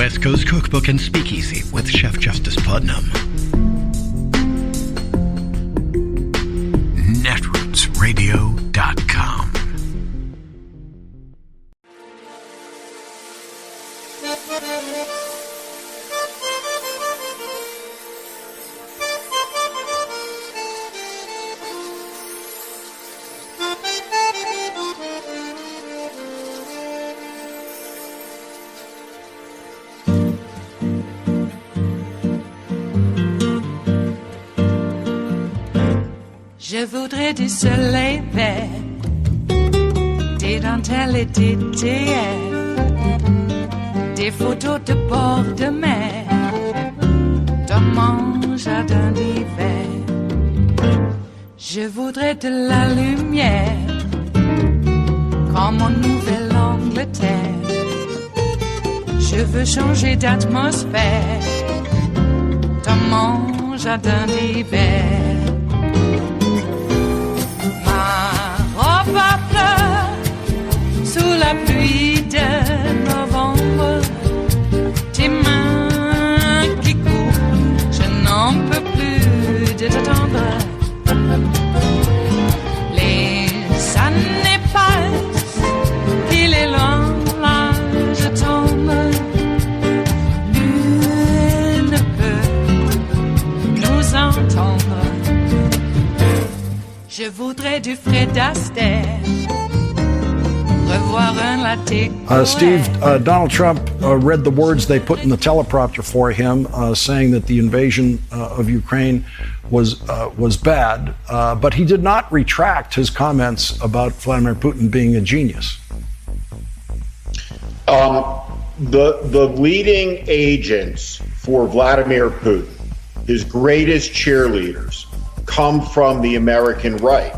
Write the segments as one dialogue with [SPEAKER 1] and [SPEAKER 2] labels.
[SPEAKER 1] West Coast Cookbook and Speakeasy with Chef Justice Putnam. Netrootsradio.com.
[SPEAKER 2] Je voudrais du soleil vert, des dentelles et des théières, des photos de bord de mer, dans mon jardin d'hiver. Je voudrais de la lumière, comme en Nouvelle-Angleterre. Je veux changer d'atmosphère, dans mon jardin d'hiver. Ma fleur sous la pluie de novembre, tes mains qui courent, je n'en peux plus de t'attendre. Les années passent, il est loin, là je tombe. Nul ne peut nous entendre. Je voudrais du Fred Astaire, revoir un latte.
[SPEAKER 3] Steve, Donald Trump read the words they put in the teleprompter for him, saying that the invasion of Ukraine was bad, but he did not retract his comments about Vladimir Putin being a genius.
[SPEAKER 4] The leading agents for Vladimir Putin, his greatest cheerleaders, come from the American right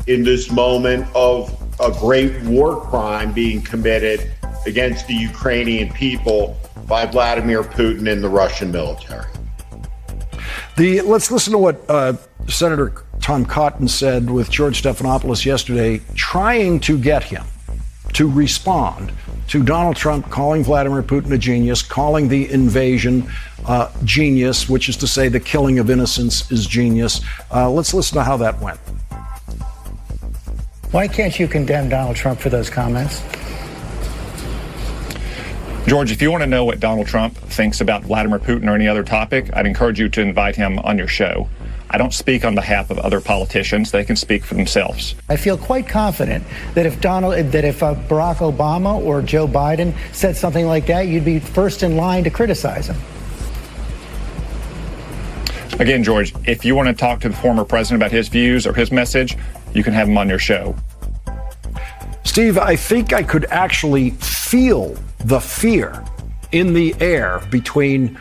[SPEAKER 4] in this moment of a great war crime being committed against the Ukrainian people by Vladimir Putin and the Russian military.
[SPEAKER 3] Let's listen to what Senator Tom Cotton said with George Stephanopoulos yesterday, trying to get him to respond to Donald Trump calling Vladimir Putin a genius, calling the invasion genius, which is to say the killing of innocents is genius. Let's listen to how that went.
[SPEAKER 5] Why can't you condemn Donald Trump for those comments?
[SPEAKER 6] George, if you want to know what Donald Trump thinks about Vladimir Putin or any other topic, I'd encourage you to invite him on your show. I don't speak on behalf of other politicians. They can speak for themselves. I
[SPEAKER 5] feel quite confident that if Barack Obama or Joe Biden said something like that, you'd be first in line to criticize him.
[SPEAKER 6] Again, George, if you want to talk to the former president about his views or his message, you can have him on your show.
[SPEAKER 3] Steve, I think I could actually feel the fear in the air between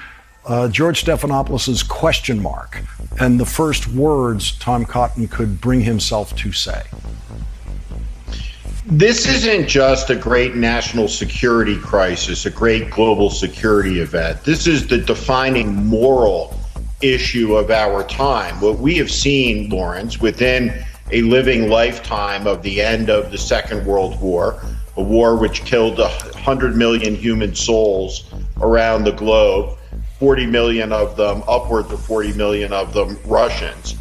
[SPEAKER 3] George Stephanopoulos' question mark and the first words Tom Cotton could bring himself to say.
[SPEAKER 4] This isn't just a great national security crisis, a great global security event. This is the defining moral issue of our time. What we have seen, Lawrence, within a living lifetime of the end of the Second World War, a war which killed 100 million human souls around the globe, 40 million of them, upwards of 40 million of them, Russians.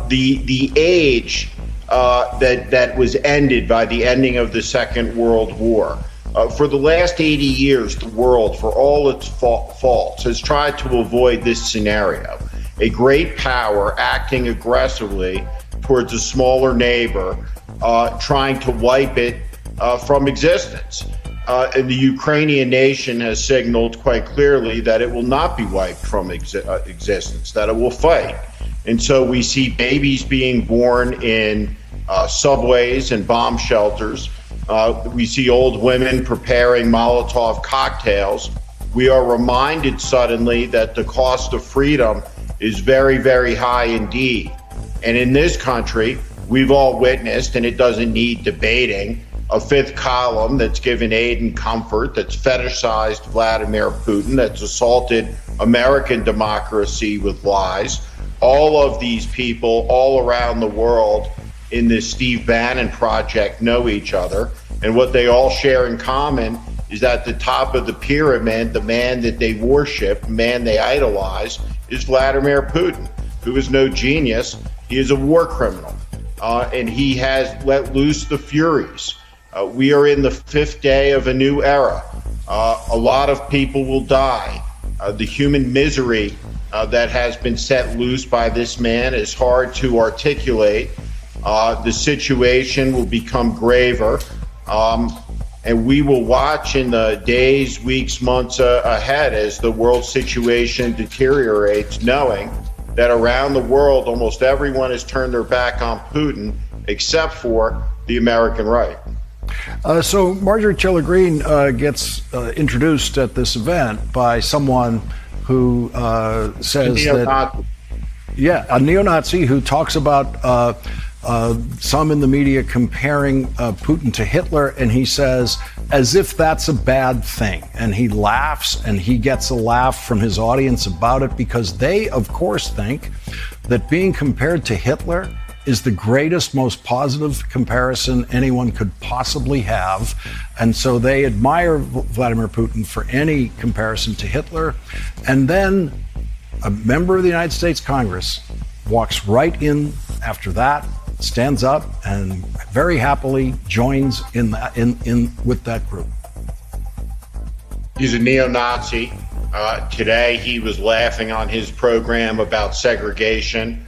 [SPEAKER 4] The age that was ended by the ending of the Second World War. For the last 80 years, the world, for all its faults, has tried to avoid this scenario. A great power acting aggressively towards a smaller neighbor, trying to wipe it from existence. And the Ukrainian nation has signaled quite clearly that it will not be wiped from existence, that it will fight. And so we see babies being born in subways and bomb shelters. We see old women preparing Molotov cocktails. We are reminded suddenly that the cost of freedom is very, very high indeed. And in this country, we've all witnessed, and it doesn't need debating, a fifth column that's given aid and comfort, that's fetishized Vladimir Putin, that's assaulted American democracy with lies. All of these people all around the world in this Steve Bannon project know each other. And what they all share in common is at the top of the pyramid, the man that they worship, the man they idolize, is Vladimir Putin, who is no genius. He is a war criminal, and he has let loose the furies. We are in the 5th day of a new era. A lot of people will die. The human misery that has been set loose by this man is hard to articulate. The situation will become graver, and we will watch in the days, weeks, months ahead as the world situation deteriorates, knowing that around the world almost everyone has turned their back on Putin except for the American right.
[SPEAKER 3] So Marjorie Taylor Greene gets introduced at this event by someone who says that, a neo-Nazi who talks about some in the media comparing Putin to Hitler, and he says, as if that's a bad thing. And he laughs, and he gets a laugh from his audience about it because they, of course, think that being compared to Hitler is the greatest, most positive comparison anyone could possibly have. And so they admire Vladimir Putin for any comparison to Hitler. And then a member of the United States Congress walks right in after that, stands up, and very happily joins in with that group.
[SPEAKER 4] He's a neo-Nazi. Today he was laughing on his program about segregation,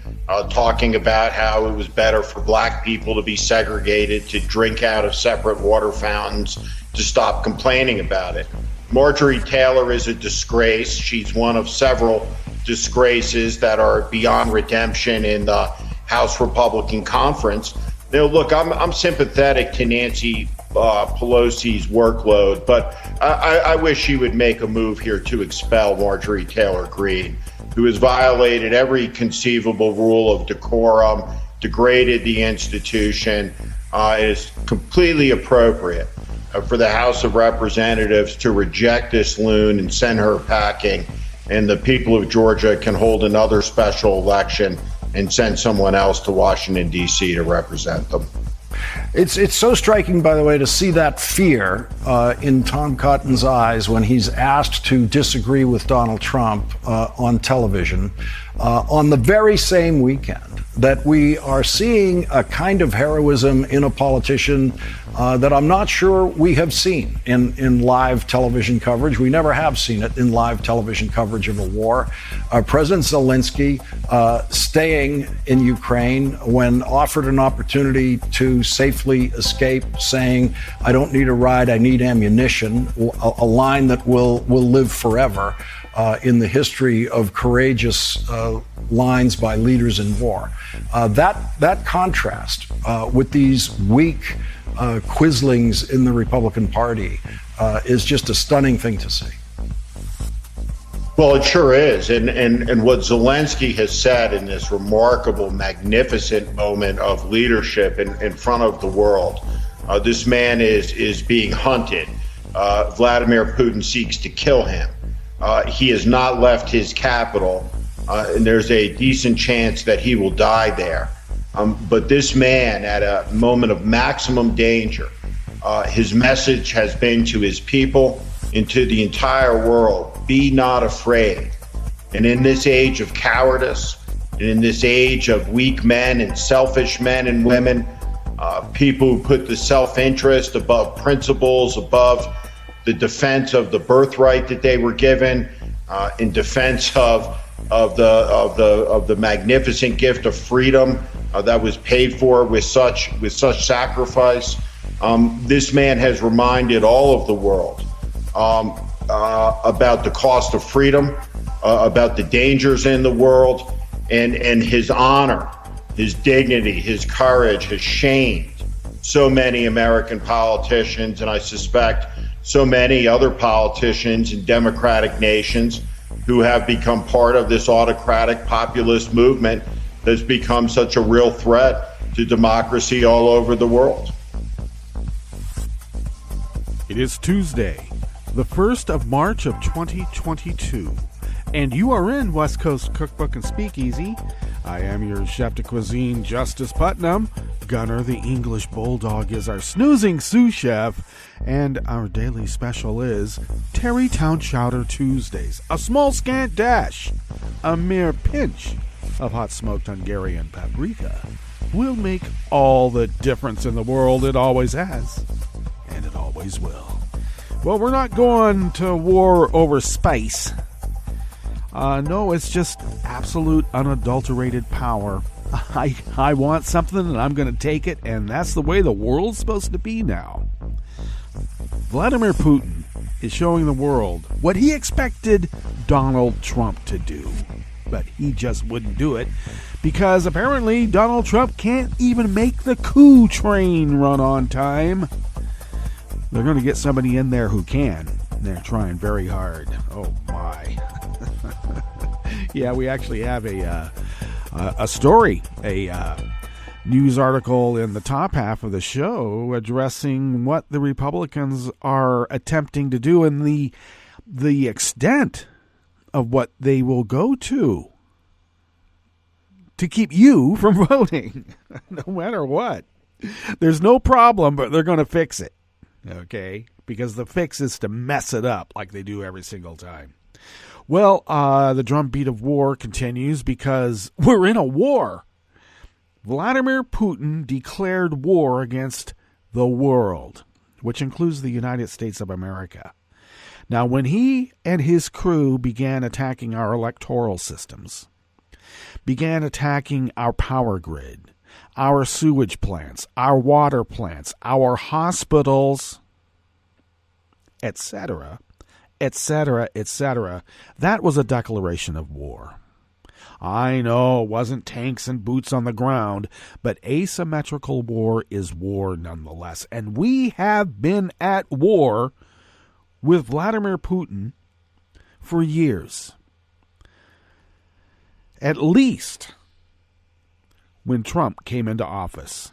[SPEAKER 4] talking about how it was better for black people to be segregated, to drink out of separate water fountains, to stop complaining about it. Marjorie Taylor is a disgrace. She's one of several disgraces that are beyond redemption in the House Republican Conference. Now, look, I'm sympathetic to Nancy Pelosi's workload, but I wish she would make a move here to expel Marjorie Taylor Greene, who has violated every conceivable rule of decorum, degraded the institution. It is completely appropriate for the House of Representatives to reject this loon and send her packing, and the people of Georgia can hold another special election and send someone else to Washington, D.C. to represent them.
[SPEAKER 3] It's so striking, by the way, to see that fear in Tom Cotton's eyes when he's asked to disagree with Donald Trump on television on the very same weekend that we are seeing a kind of heroism in a politician that I'm not sure we have seen in live television coverage. We never have seen it in live television coverage of a war. President Zelensky staying in Ukraine when offered an opportunity to safely escape, saying, I don't need a ride, I need ammunition, a line that will live forever in the history of courageous lines by leaders in war. That contrast with these weak quislings in the Republican Party is just a stunning thing to see.
[SPEAKER 4] Well, it sure is. And what Zelensky has said in this remarkable, magnificent moment of leadership in front of the world, this man is being hunted. Vladimir Putin seeks to kill him. He has not left his capital, and there's a decent chance that he will die there. But this man, at a moment of maximum danger, his message has been to his people and to the entire world, be not afraid. And in this age of cowardice, and in this age of weak men and selfish men and women, people who put the self-interest above principles, above the defense of the birthright that they were given, in defense of the magnificent gift of freedom that was paid for with such sacrifice. This man has reminded all of the world about the cost of freedom, about the dangers in the world, and his honor, his dignity, his courage has shamed so many American politicians, and I suspect so many other politicians in democratic nations who have become part of this autocratic populist movement that's become such a real threat to democracy all over the world.
[SPEAKER 7] It is Tuesday, the 1st of March of 2022, and you are in West Coast Cookbook and Speakeasy. I am your chef de cuisine, Justice Putnam. Gunner, the English Bulldog, is our snoozing sous chef, and our daily special is Tarrytown Chowder Tuesdays. A small scant dash, a mere pinch of hot smoked Hungarian paprika will make all the difference in the world. It always has, and it always will. Well, we're not going to war over spice. No, it's just absolute unadulterated power. I want something and I'm going to take it, and that's the way the world's supposed to be now. Vladimir Putin is showing the world what he expected Donald Trump to do, but he just wouldn't do it because apparently Donald Trump can't even make the coup train run on time. They're going to get somebody in there who can, and they're trying very hard. Oh my. Yeah, we actually have a story, a news article in the top half of the show addressing what the Republicans are attempting to do and the extent of what they will go to keep you from voting, no matter what. There's no problem, but they're going to fix it, okay? Because the fix is to mess it up like they do every single time. Well, the drumbeat of war continues because we're in a war. Vladimir Putin declared war against the world, which includes the United States of America. Now, when he and his crew began attacking our electoral systems, began attacking our power grid, our sewage plants, our water plants, our hospitals, etc., etc., etc., that was a declaration of war. I know it wasn't tanks and boots on the ground, but asymmetrical war is war nonetheless. And we have been at war with Vladimir Putin for years. At least when Trump came into office.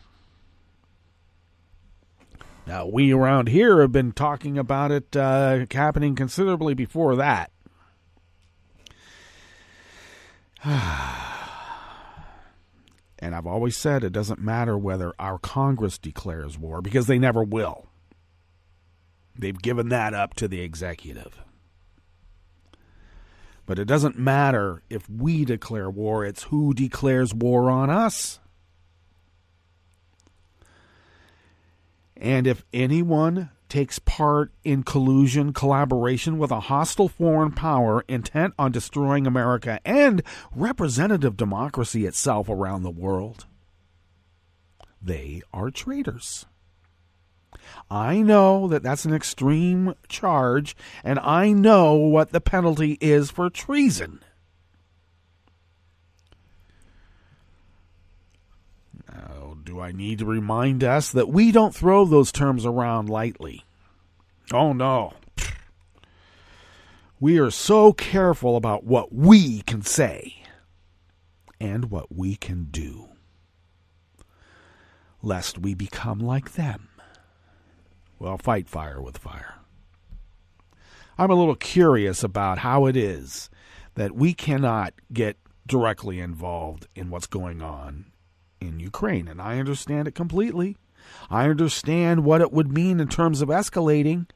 [SPEAKER 7] Now, we around here have been talking about it happening considerably before that. And I've always said it doesn't matter whether our Congress declares war, because they never will. They've given that up to the executive. But it doesn't matter if we declare war, it's who declares war on us. And if anyone takes part in collusion, collaboration with a hostile foreign power intent on destroying America and representative democracy itself around the world, they are traitors. I know that that's an extreme charge, and I know what the penalty is for treason. Do I need to remind us that we don't throw those terms around lightly? Oh, no. We are so careful about what we can say and what we can do, lest we become like them. Well, fight fire with fire. I'm a little curious about how it is that we cannot get directly involved in what's going on in Ukraine, and I understand it completely. I understand what it would mean in terms of escalating.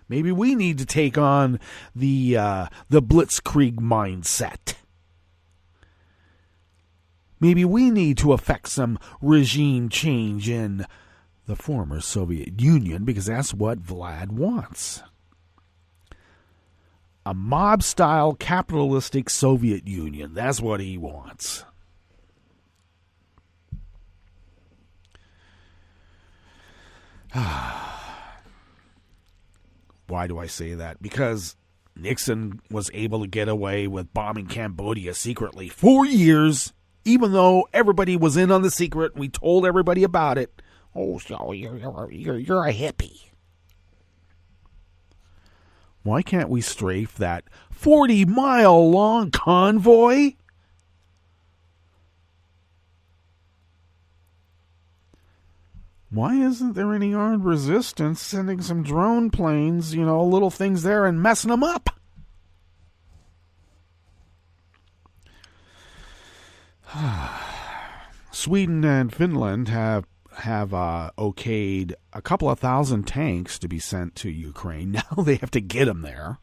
[SPEAKER 7] Maybe we need to take on the blitzkrieg mindset. Maybe we need to effect some regime change in the former Soviet Union, because that's what Vlad wants. A mob-style capitalistic Soviet Union. That's what he wants. Why do I say that? Because Nixon was able to get away with bombing Cambodia secretly for years, even though everybody was in on the secret and we told everybody about it. Oh, so you're a hippie. Why can't we strafe that 40-mile-long convoy? Why isn't there any armed resistance sending some drone planes, little things there and messing them up? Sweden and Finland have okayed a couple of thousand tanks to be sent to Ukraine. Now they have to get them there.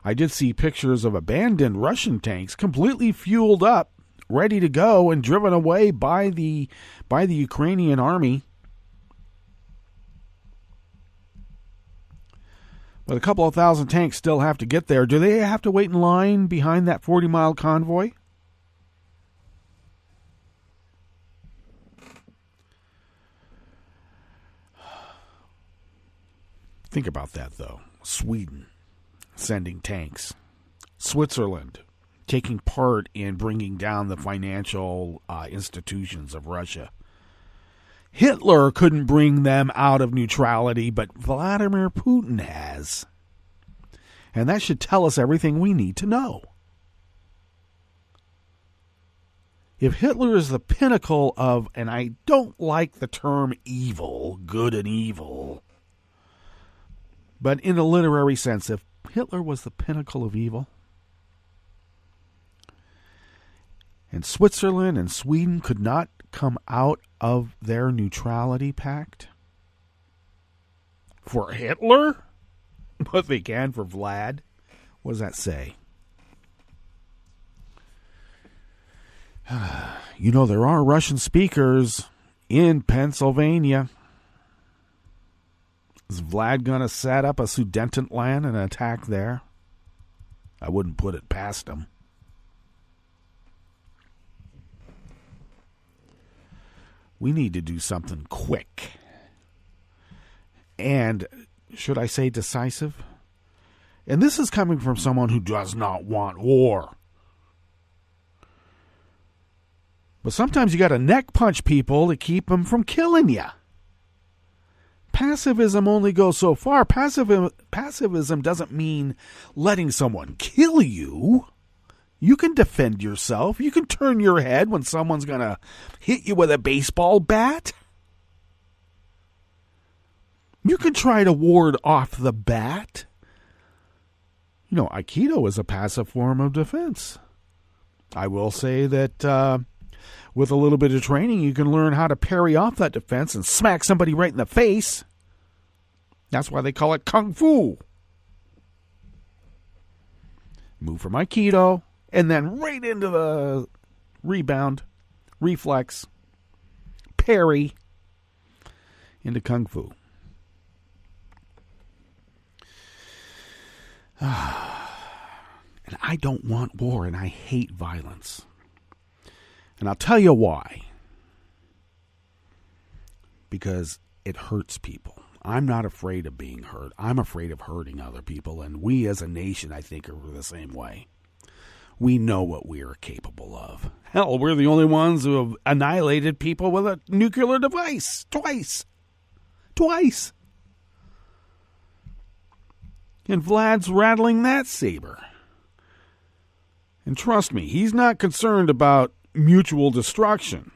[SPEAKER 7] I did see pictures of abandoned Russian tanks completely fueled up, ready to go, and driven away by the Ukrainian army. But a couple of thousand tanks still have to get there. Do they have to wait in line behind that 40-mile convoy? Think about that, though. Sweden sending tanks. Switzerland taking part in bringing down the financial institutions of Russia. Hitler couldn't bring them out of neutrality, but Vladimir Putin has. And that should tell us everything we need to know. If Hitler is the pinnacle of, and I don't like the term evil, good and evil, but in a literary sense, if Hitler was the pinnacle of evil, and Switzerland and Sweden could not come out of their neutrality pact for Hitler, but they can for Vlad, what does that say? You know, there are Russian speakers in Pennsylvania. Is Vlad going to set up a Sudetenland and attack there? I wouldn't put it past him. We need to do something quick. And, should I say decisive? And this is coming from someone who does not want war. But sometimes you got to neck punch people to keep them from killing you. Pacifism only goes so far. Pacifism doesn't mean letting someone kill you. You can defend yourself. You can turn your head when someone's going to hit you with a baseball bat. You can try to ward off the bat. You know, Aikido is a passive form of defense. I will say that with a little bit of training, you can learn how to parry off that defense and smack somebody right in the face. That's why they call it Kung Fu. Move from Aikido, and then right into the rebound, reflex, parry, into Kung Fu. And I don't want war, and I hate violence. And I'll tell you why. Because it hurts people. I'm not afraid of being hurt. I'm afraid of hurting other people. And we as a nation, I think, are the same way. We know what we are capable of. Hell, we're the only ones who have annihilated people with a nuclear device. Twice. And Vlad's rattling that saber. And trust me, he's not concerned about mutual destruction.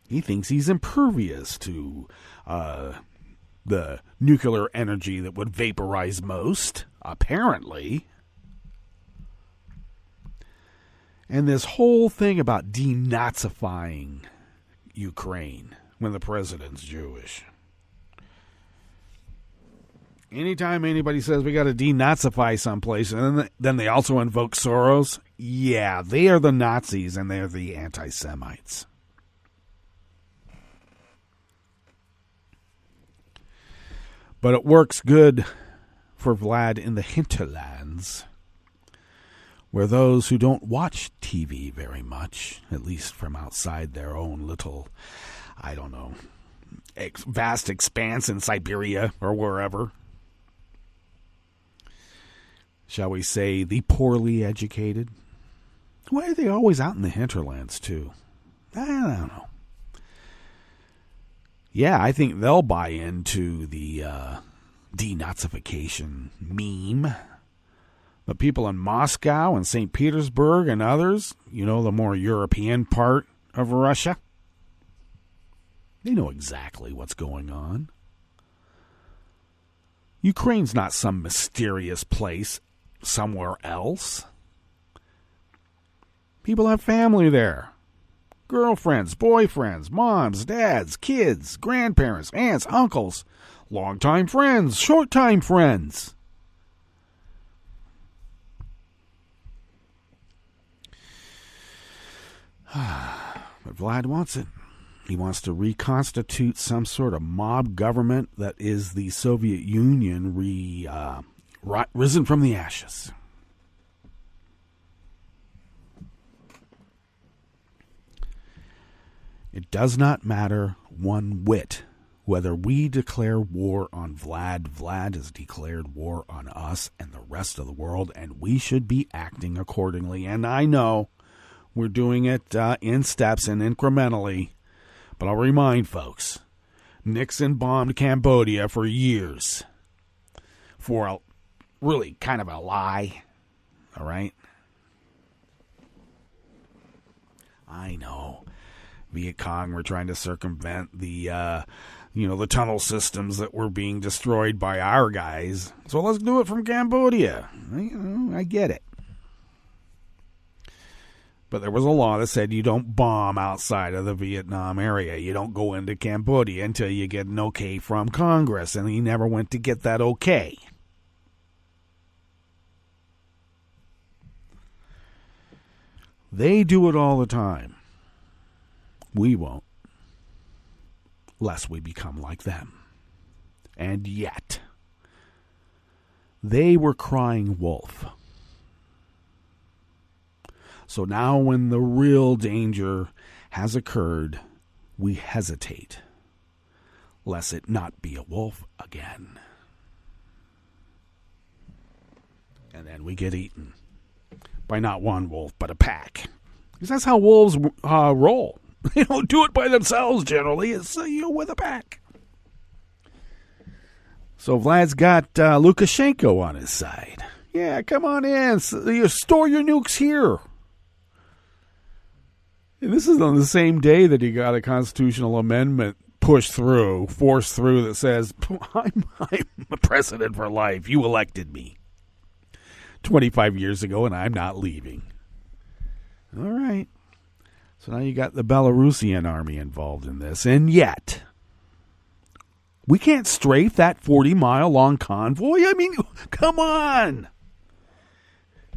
[SPEAKER 7] He thinks he's impervious to the nuclear energy that would vaporize most, apparently. And this whole thing about denazifying Ukraine when the president's Jewish. Anytime anybody says we got to denazify someplace, and then they also invoke Soros, yeah, they are the Nazis and they're the anti-Semites. But it works good for Vlad in the hinterlands, where those who don't watch TV very much, at least from outside their own little, I don't know, vast expanse in Siberia or wherever, shall we say, the poorly educated. Why are they always out in the hinterlands, too? I don't know. Yeah, I think they'll buy into the denazification meme. But people in Moscow and St. Petersburg and others, you know, the more European part of Russia, they know exactly what's going on. Ukraine's not some mysterious place somewhere else. People have family there. Girlfriends, boyfriends, moms, dads, kids, grandparents, aunts, uncles, longtime friends, short-time friends. But Vlad wants it. He wants to reconstitute some sort of mob government that is the Soviet Union risen from the ashes. It does not matter one whit whether we declare war on Vlad. Vlad has declared war on us and the rest of the world, and we should be acting accordingly. And I know we're doing it in steps and incrementally, but I'll remind folks, Nixon bombed Cambodia for years for a really kind of a lie, all right? I know. Viet Cong were trying to circumvent the tunnel systems that were being destroyed by our guys. So let's do it from Cambodia. I get it. But there was a law that said you don't bomb outside of the Vietnam area. You don't go into Cambodia until you get an okay from Congress. And he never went to get that okay. They do it all the time. We won't, lest we become like them. And yet, they were crying wolf. So now when the real danger has occurred, we hesitate, lest it not be a wolf again. And then we get eaten by not one wolf, but a pack. Because that's how wolves roll. They don't do it by themselves generally. It's with a pack. So Vlad's got Lukashenko on his side. Yeah, come on in. You store your nukes here. And this is on the same day that he got a constitutional amendment forced through that says, I'm a president for life. You elected me 25 years ago, and I'm not leaving. All right. So now you got the Belarusian army involved in this, and yet we can't strafe that 40-mile-long convoy? I mean, come on.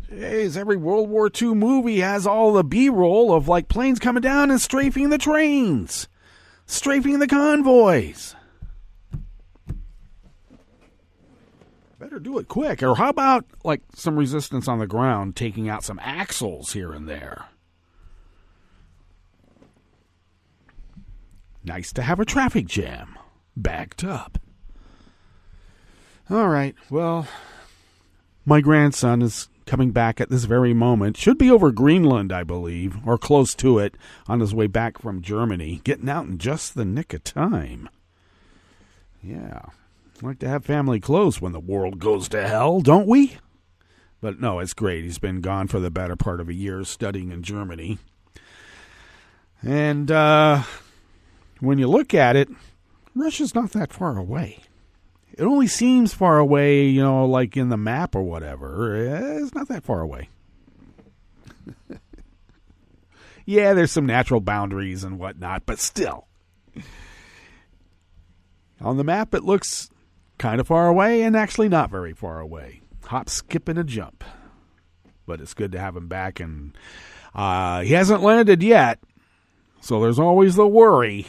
[SPEAKER 7] Jeez, every World War II movie has all the B-roll of, like, planes coming down and strafing the trains, strafing the convoys. Better do it quick. Or how about, like, some resistance on the ground, taking out some axles here and there? Nice to have a traffic jam backed up. All right, well, my grandson is coming back at this very moment. Should be over Greenland, I believe, or close to it, on his way back from Germany. Getting out in just the nick of time. Yeah, like to have family close when the world goes to hell, don't we? But no, it's great. He's been gone for the better part of a year studying in Germany. And when you look at it, Russia's not that far away. It only seems far away, like in the map or whatever. It's not that far away. Yeah, there's some natural boundaries and whatnot, but still. On the map, it looks kind of far away and actually not very far away. Hop, skip, and a jump. But it's good to have him back, and he hasn't landed yet, so there's always the worry.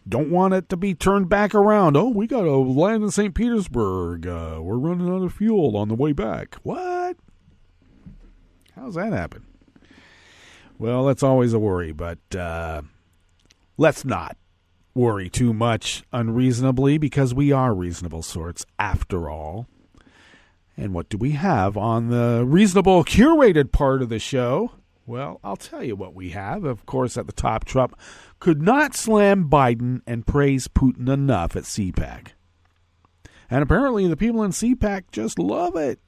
[SPEAKER 7] Don't want it to be turned back around. Oh, we got to land in St. Petersburg. We're running out of fuel on the way back. What? How's that happen? Well, that's always a worry, but let's not worry too much unreasonably, because we are reasonable sorts after all. And what do we have on the reasonable curated part of the show? Well, I'll tell you what we have. Of course, at the top, Trump could not slam Biden and praise Putin enough at CPAC. And apparently the people in CPAC just love it.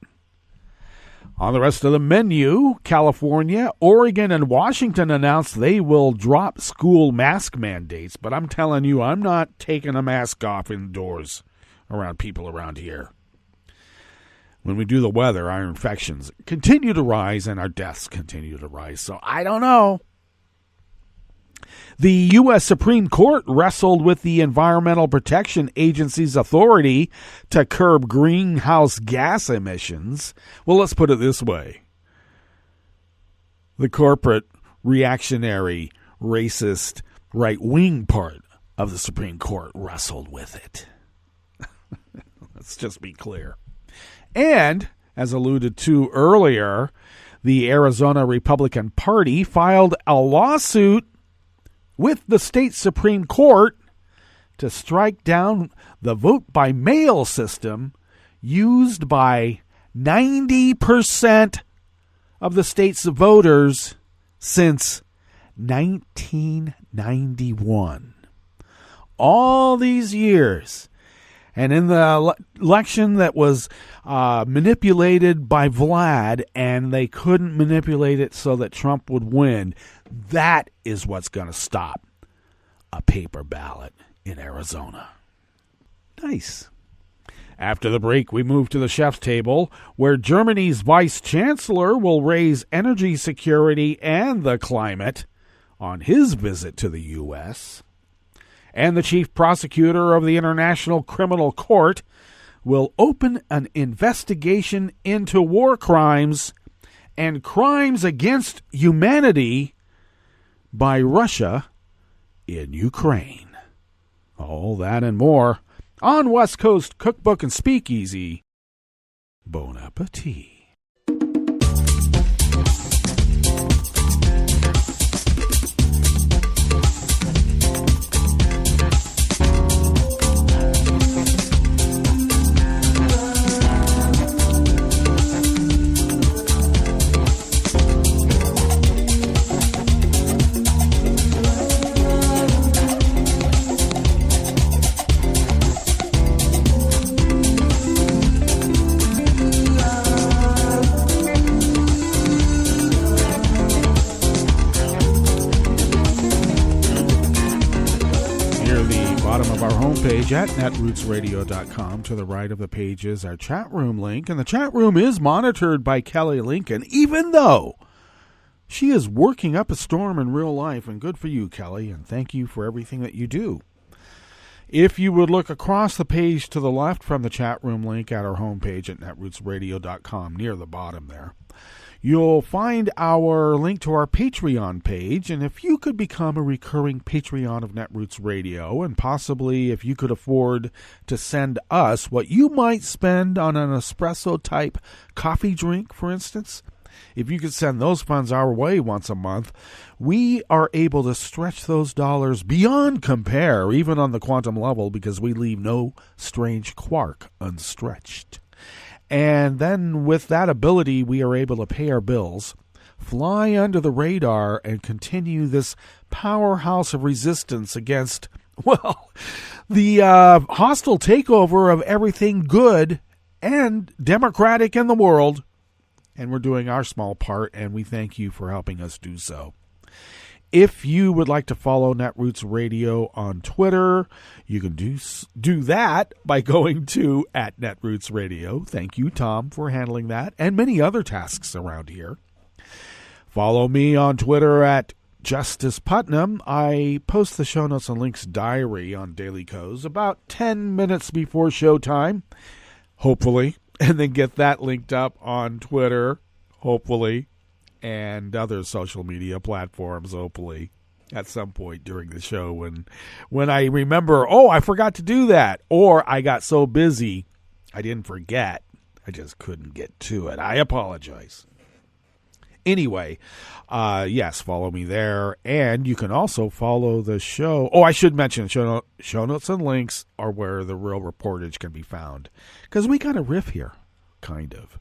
[SPEAKER 7] On the rest of the menu, California, Oregon, and Washington announced they will drop school mask mandates. But I'm telling you, I'm not taking a mask off indoors around people around here. when we do the weather, our infections continue to rise and our deaths continue to rise. So I don't know. The U.S. Supreme Court wrestled with the Environmental Protection Agency's authority to curb greenhouse gas emissions. Well, let's put it this way. The corporate, reactionary, racist, right-wing part of the Supreme Court wrestled with it. Let's just be clear. And, as alluded to earlier, the Arizona Republican Party filed a lawsuit with the state Supreme Court to strike down the vote-by-mail system used by 90% of the state's voters since 1991. All these years. And in the election that was manipulated by Vlad, and they couldn't manipulate it so that Trump would win, that is what's going to stop a paper ballot in Arizona. Nice. After the break, we move to the chef's table, where Germany's vice chancellor will raise energy security and the climate on his visit to the U.S., and the chief prosecutor of the International Criminal Court will open an investigation into war crimes and crimes against humanity by Russia in Ukraine. All that and more on West Coast Cookbook and Speakeasy. Bon appetit. Page at netrootsradio.com. To the right of the page is our chat room link, and the chat room is monitored by Kelly Lincoln, even though she is working up a storm in real life. And good for you, Kelly, and thank you for everything that you do. If you would look across the page to the left from the chat room link at our homepage at netrootsradio.com, near the bottom there, you'll find our link to our Patreon page, and if you could become a recurring Patreon of Netroots Radio, and possibly if you could afford to send us what you might spend on an espresso-type coffee drink, for instance, if you could send those funds our way once a month, we are able to stretch those dollars beyond compare, even on the quantum level, because we leave no strange quark unstretched. And then with that ability, we are able to pay our bills, fly under the radar, and continue this powerhouse of resistance against, well, the hostile takeover of everything good and democratic in the world. And we're doing our small part, and we thank you for helping us do so. If you would like to follow Netroots Radio on Twitter, you can do that by going to @NetrootsRadio. Thank you, Tom, for handling that and many other tasks around here. Follow me on Twitter at Justice Putnam. I post the show notes and links diary on Daily Co's about 10 minutes before showtime, hopefully, and then get that linked up on Twitter, hopefully, and other social media platforms, hopefully, at some point during the show when I remember, oh, I forgot to do that, or I got so busy I didn't forget. I just couldn't get to it. I apologize. Anyway, yes, follow me there, and you can also follow the show. Oh, I should mention, show notes and links are where the real reportage can be found, because we got a riff here, kind of.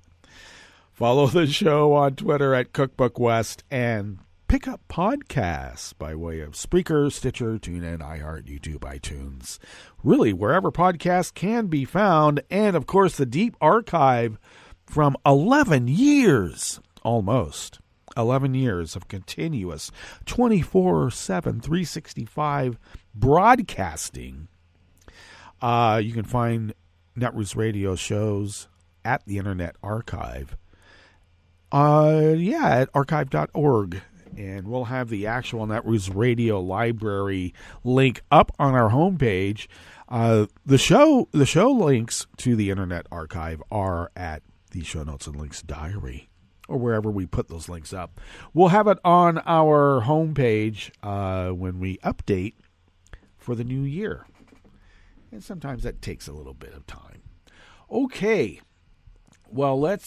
[SPEAKER 7] Follow the show on Twitter at Cookbook West, and pick up podcasts by way of Spreaker, Stitcher, TuneIn, iHeart, YouTube, iTunes. Really, wherever podcasts can be found. And, of course, the deep archive from 11 years, almost 11 years of continuous 24/7, 365 broadcasting. You can find Netroots Radio shows at the Internet Archive. At archive.org. And we'll have the actual Netroots Radio Library link up on our homepage. The show links to the Internet Archive are at the Show Notes and Links Diary, or wherever we put those links up. We'll have it on our homepage when we update for the new year. And sometimes that takes a little bit of time. Okay. Well, let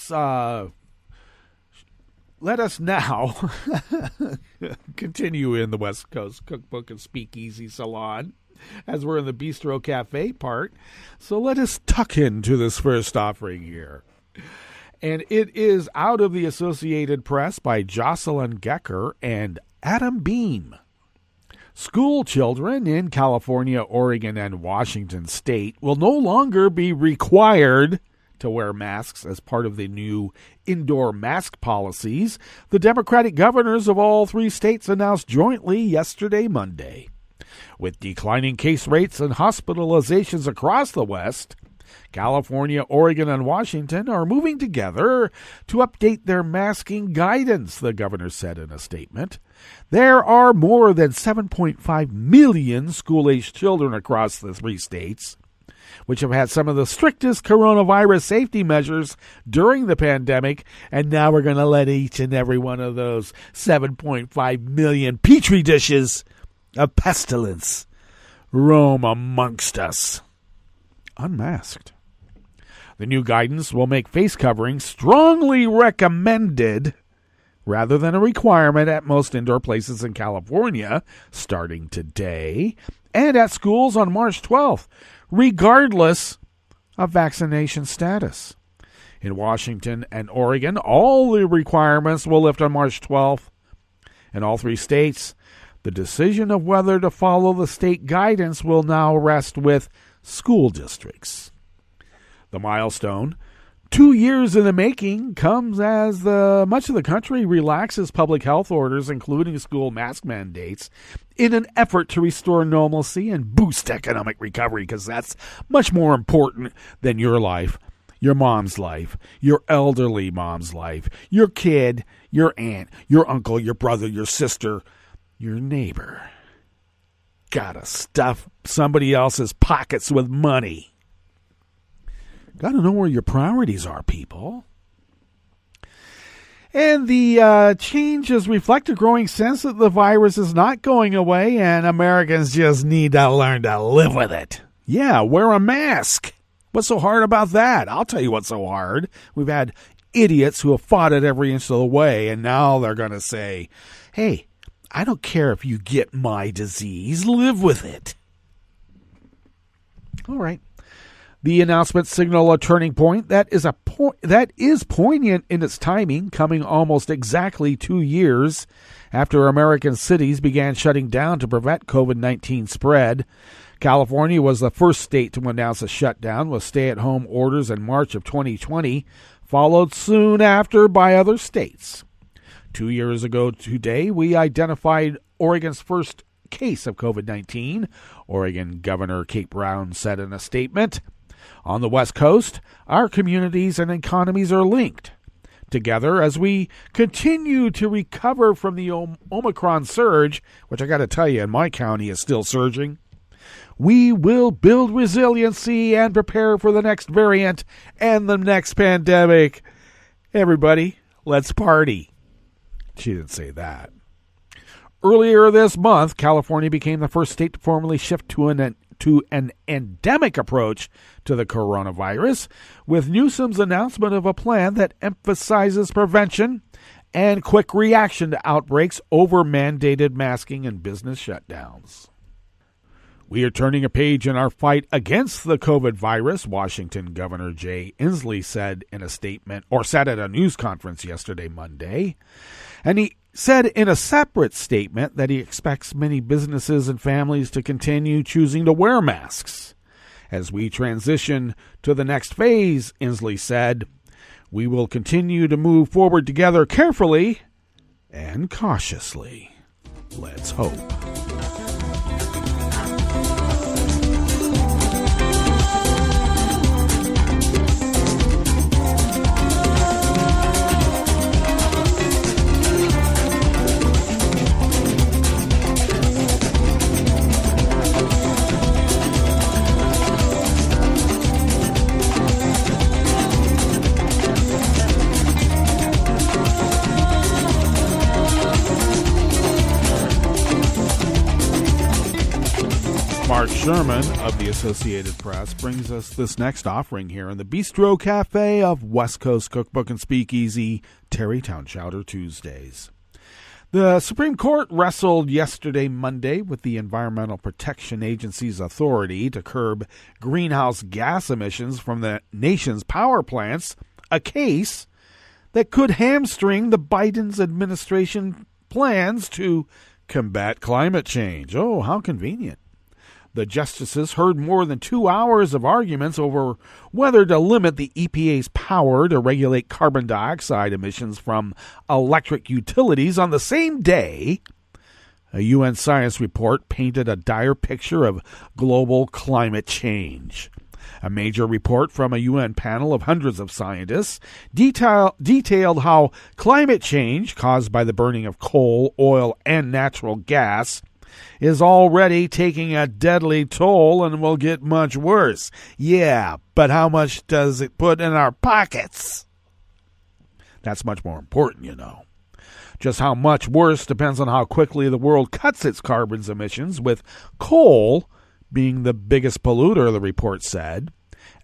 [SPEAKER 7] us now continue in the West Coast Cookbook and Speakeasy Salon as we're in the Bistro Cafe part. So let us tuck into this first offering here. And it is out of the Associated Press by Jocelyn Gecker and Adam Beam. School children in California, Oregon, and Washington state will no longer be required to wear masks as part of the new indoor mask policies the Democratic governors of all three states announced jointly yesterday, Monday. With declining case rates and hospitalizations across the West, California, Oregon, and Washington are moving together to update their masking guidance, the governor said in a statement. There are more than 7.5 million school-aged children across the three states, which have had some of the strictest coronavirus safety measures during the pandemic, and now we're going to let each and every one of those 7.5 million petri dishes of pestilence roam amongst us, unmasked. The new guidance will make face coverings strongly recommended rather than a requirement at most indoor places in California starting today and at schools on March 12th, regardless of vaccination status. In Washington and Oregon, all the requirements will lift on March 12th. In all three states, the decision of whether to follow the state guidance will now rest with school districts. The milestone, 2 years in the making, comes as much of the country relaxes public health orders, including school mask mandates, in an effort to restore normalcy and boost economic recovery, because that's much more important than your life, your mom's life, your elderly mom's life, your kid, your aunt, your uncle, your brother, your sister, your neighbor. Gotta stuff somebody else's pockets with money. Got to know where your priorities are, people. And the changes reflect a growing sense that the virus is not going away and Americans just need to learn to live with it. Yeah, wear a mask. What's so hard about that? I'll tell you what's so hard. We've had idiots who have fought it every inch of the way, and now they're going to say, hey, I don't care if you get my disease. Live with it. All right. The announcements signal a turning point that is poignant in its timing, coming almost exactly 2 years after American cities began shutting down to prevent COVID-19 spread. California was the first state to announce a shutdown with stay-at-home orders in March of 2020, followed soon after by other states. 2 years ago today, we identified Oregon's first case of COVID-19, Oregon Governor Kate Brown said in a statement. On the West Coast, our communities and economies are linked together as we continue to recover from the Omicron surge, which I got to tell you, in my county is still surging. We will build resiliency and prepare for the next variant and the next pandemic. Everybody, let's party. She didn't say that. Earlier this month, California became the first state to formally shift to an endemic approach to the coronavirus, with Newsom's announcement of a plan that emphasizes prevention and quick reaction to outbreaks over mandated masking and business shutdowns. We are turning a page in our fight against the COVID virus, Washington Governor Jay Inslee said in a statement, or said at a news conference yesterday, Monday. And he said in a separate statement that he expects many businesses and families to continue choosing to wear masks. As we transition to the next phase, Inslee said, we will continue to move forward together carefully and cautiously. Let's hope. Mark Sherman of the Associated Press brings us this next offering here in the Bistro Cafe of West Coast Cookbook and Speakeasy, Tarrytown Chowder Tuesdays. The Supreme Court wrestled yesterday, Monday, with the Environmental Protection Agency's authority to curb greenhouse gas emissions from the nation's power plants, a case that could hamstring the Biden's administration plans to combat climate change. Oh, how convenient. The justices heard more than 2 hours of arguments over whether to limit the EPA's power to regulate carbon dioxide emissions from electric utilities on the same day. A UN science report painted a dire picture of global climate change. A major report from a UN panel of hundreds of scientists detailed how climate change caused by the burning of coal, oil, and natural gas is already taking a deadly toll and will get much worse. Yeah, but how much does it put in our pockets? That's much more important, you know. Just how much worse depends on how quickly the world cuts its carbon emissions, with coal being the biggest polluter, the report said.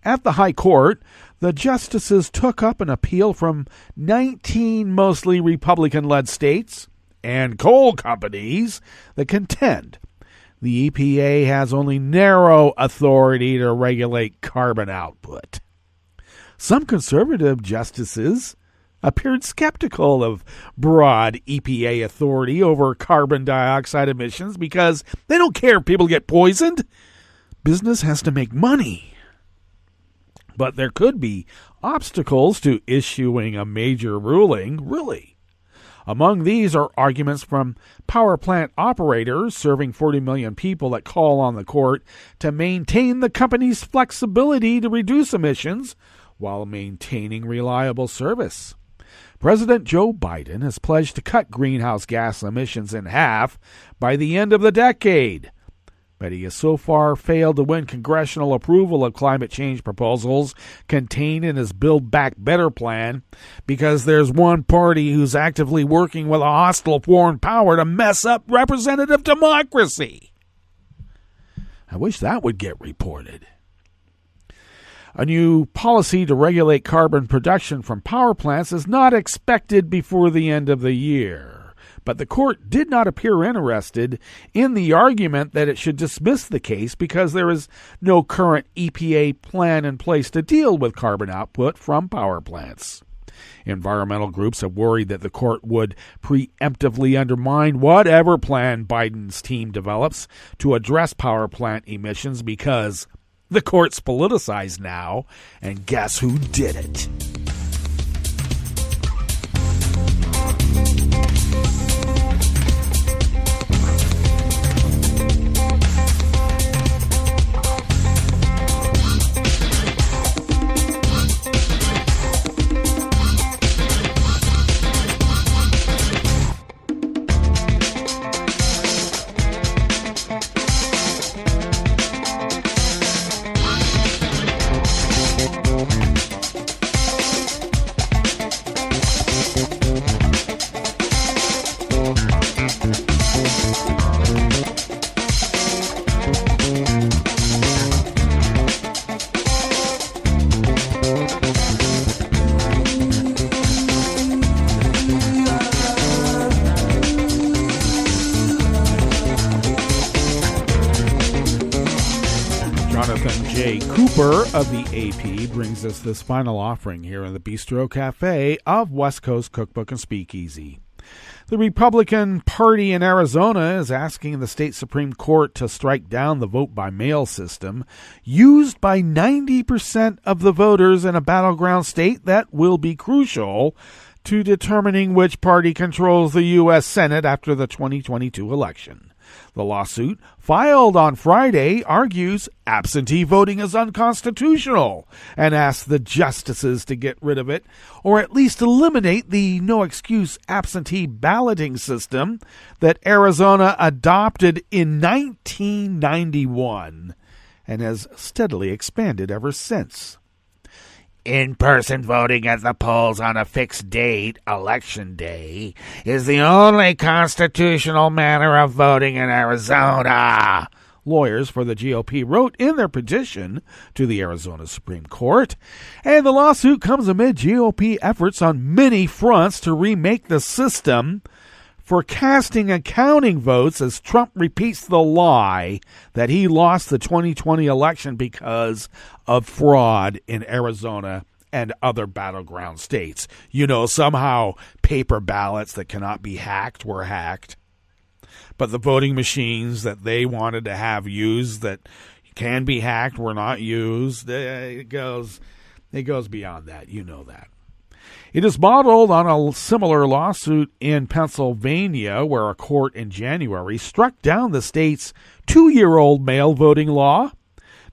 [SPEAKER 7] At the High Court, the justices took up an appeal from 19 mostly Republican-led states and coal companies that contend the EPA has only narrow authority to regulate carbon output. Some conservative justices appeared skeptical of broad EPA authority over carbon dioxide emissions because they don't care if people get poisoned. Business has to make money. But there could be obstacles to issuing a major ruling, really. Among these are arguments from power plant operators serving 40 million people that call on the court to maintain the company's flexibility to reduce emissions while maintaining reliable service. President Joe Biden has pledged to cut greenhouse gas emissions in half by the end of the decade, but he has so far failed to win congressional approval of climate change proposals contained in his Build Back Better plan because there's one party who's actively working with a hostile foreign power to mess up representative democracy. I wish that would get reported. A new policy to regulate carbon production from power plants is not expected before the end of the year. But the court did not appear interested in the argument that it should dismiss the case because there is no current EPA plan in place to deal with carbon output from power plants. Environmental groups have worried that the court would preemptively undermine whatever plan Biden's team develops to address power plant emissions because the court's politicized now, and guess who did it? Of the AP brings us this final offering here in the Bistro Cafe of West Coast Cookbook and Speakeasy. The Republican Party in Arizona is asking the state Supreme Court to strike down the vote-by-mail system used by 90% of the voters in a battleground state that will be crucial to determining which party controls the U.S. Senate after the 2022 election. The lawsuit, filed on Friday, argues absentee voting is unconstitutional and asks the justices to get rid of it or at least eliminate the no-excuse absentee balloting system that Arizona adopted in 1991 and has steadily expanded ever since. In-person voting at the polls on a fixed date, Election Day, is the only constitutional manner of voting in Arizona, lawyers for the GOP wrote in their petition to the Arizona Supreme Court. And the lawsuit comes amid GOP efforts on many fronts to remake the system for casting and counting votes as Trump repeats the lie that he lost the 2020 election because of fraud in Arizona and other battleground states. You know, somehow paper ballots that cannot be hacked were hacked, but the voting machines that they wanted to have used that can be hacked were not used. It goes beyond that. You know that. It is modeled on a similar lawsuit in Pennsylvania, where a court in January struck down the state's 2-year-old mail voting law.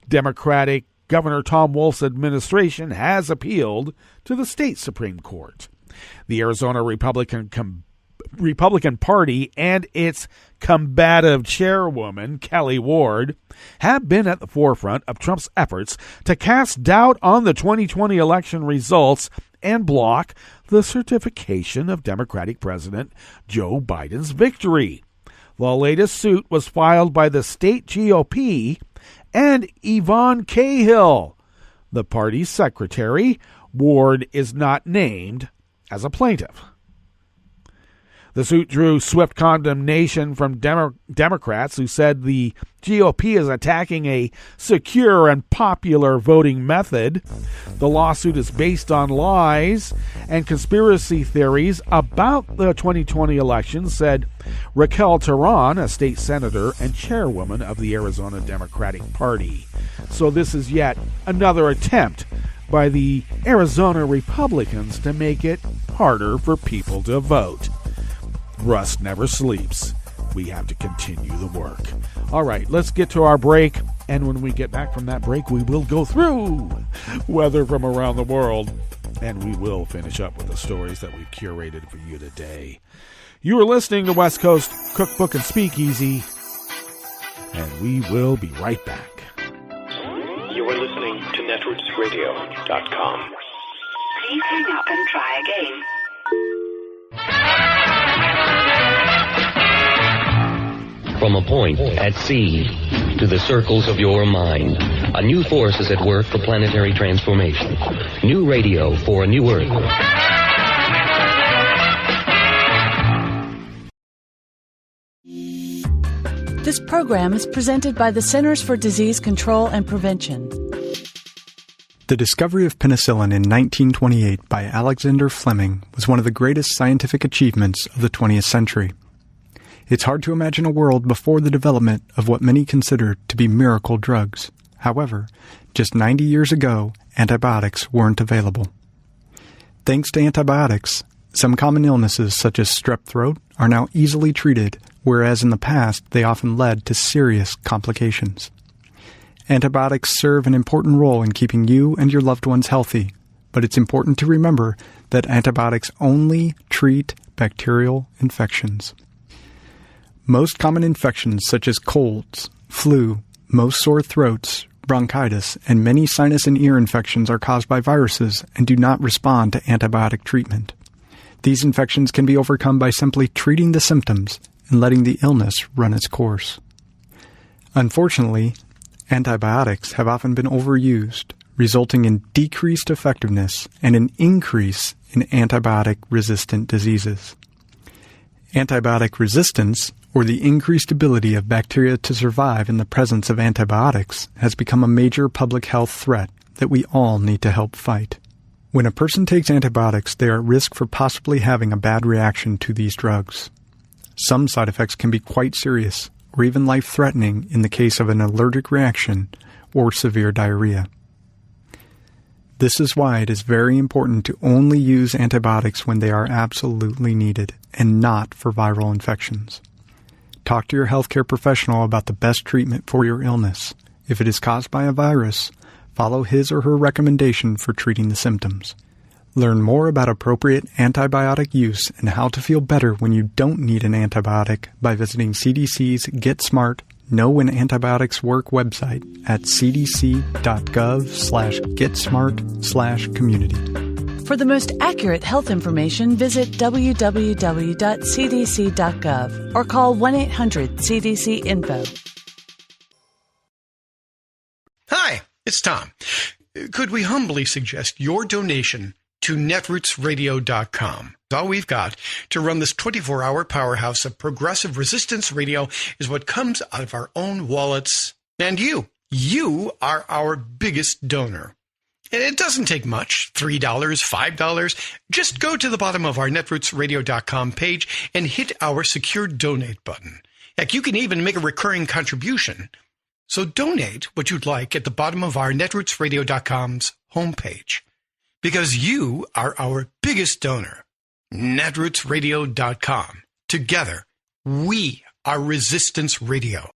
[SPEAKER 7] Democratic Governor Tom Wolf's administration has appealed to the state Supreme Court. The Arizona Republican Party and its combative chairwoman, Kelly Ward, have been at the forefront of Trump's efforts to cast doubt on the 2020 election results and block the certification of Democratic President Joe Biden's victory. The latest suit was filed by the state GOP and Yvonne Cahill, the party's secretary. Ward is not named as a plaintiff. The suit drew swift condemnation from Democrats who said the GOP is attacking a secure and popular voting method. The lawsuit is based on lies and conspiracy theories about the 2020 election, said Raquel Tehran, a state senator and chairwoman of the Arizona Democratic Party. So this is yet another attempt by the Arizona Republicans to make it harder for people to vote. Rust never sleeps. We have to continue the work. All right, let's get to our break. And when we get back from that break, we will go through weather from around the world. And we will finish up with the stories that we've curated for you today. You are listening to West Coast Cookbook and Speakeasy. And we will be right back.
[SPEAKER 8] You are listening to netrootsradio.com.
[SPEAKER 9] Please hang up and try again.
[SPEAKER 10] From a point at sea to the circles of your mind, a new force is at work for planetary transformation. New radio for a new Earth.
[SPEAKER 11] This program is presented by the Centers for Disease Control and Prevention.
[SPEAKER 12] The discovery of penicillin in 1928 by Alexander Fleming was one of the greatest scientific achievements of the 20th century. It's hard to imagine a world before the development of what many consider to be miracle drugs. However, just 90 years ago, antibiotics weren't available. Thanks to antibiotics, some common illnesses such as strep throat are now easily treated, whereas in the past they often led to serious complications. Antibiotics serve an important role in keeping you and your loved ones healthy, but it's important to remember that antibiotics only treat bacterial infections. Most common infections such as colds, flu, most sore throats, bronchitis, and many sinus and ear infections are caused by viruses and do not respond to antibiotic treatment. These infections can be overcome by simply treating the symptoms and letting the illness run its course. Unfortunately, antibiotics have often been overused, resulting in decreased effectiveness and an increase in antibiotic-resistant diseases. Antibiotic resistance, or the increased ability of bacteria to survive in the presence of antibiotics, has become a major public health threat that we all need to help fight. When a person takes antibiotics, they are at risk for possibly having a bad reaction to these drugs. Some side effects can be quite serious, or even life-threatening in the case of an allergic reaction or severe diarrhea. This is why it is very important to only use antibiotics when they are absolutely needed, and not for viral infections. Talk to your healthcare professional about the best treatment for your illness. If it is caused by a virus, follow his or her recommendation for treating the symptoms. Learn more about appropriate antibiotic use and how to feel better when you don't need an antibiotic by visiting CDC's Get Smart, Know When Antibiotics Work website at cdc.gov/getsmart/community.
[SPEAKER 11] For the most accurate health information, visit www.cdc.gov or call 1-800-CDC-INFO.
[SPEAKER 13] It's Tom. Could we humbly suggest your donation to netrootsradio.com? All we've got to run this 24-hour powerhouse of progressive resistance radio is what comes out of our own wallets. And you are our biggest donor. It doesn't take much, $3, $5. Just go to the bottom of our netrootsradio.com page and hit our secure donate button. Heck, you can even make a recurring contribution. So donate what you'd like at the bottom of our netrootsradio.com's homepage. Because you are our biggest donor. netrootsradio.com. Together, we are Resistance Radio.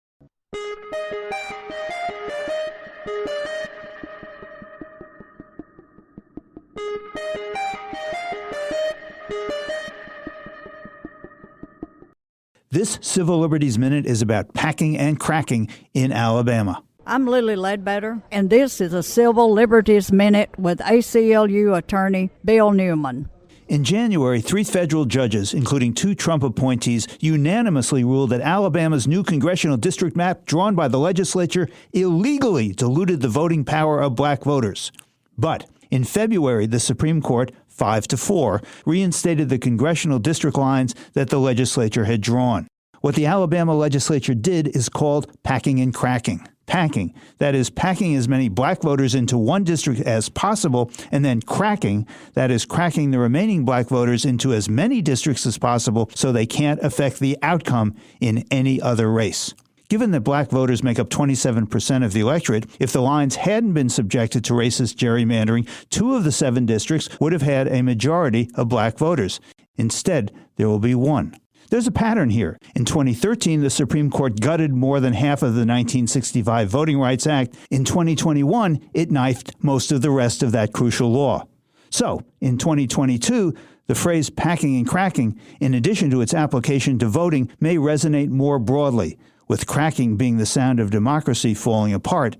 [SPEAKER 14] This Civil Liberties Minute is about packing and cracking in Alabama.
[SPEAKER 15] I'm Lily Ledbetter, and this is a Civil Liberties Minute with ACLU attorney Bill Newman.
[SPEAKER 14] In January, 3 federal judges, including 2 Trump appointees, unanimously ruled that Alabama's new congressional district map drawn by the legislature illegally diluted the voting power of black voters. But in February, the Supreme Court, 5-4, reinstated the congressional district lines that the legislature had drawn. What the Alabama legislature did is called packing and cracking. Packing, that is, packing as many black voters into one district as possible, and then cracking, that is, cracking the remaining black voters into as many districts as possible so they can't affect the outcome in any other race. Given that black voters make up 27% of the electorate, if the lines hadn't been subjected to racist gerrymandering, 2 of the 7 districts would have had a majority of black voters. Instead, there will be 1. There's a pattern here. In 2013, the Supreme Court gutted more than half of the 1965 Voting Rights Act. In 2021, it knifed most of the rest of that crucial law. So, in 2022, the phrase packing and cracking, in addition to its application to voting, may resonate more broadly, with cracking being the sound of democracy falling apart,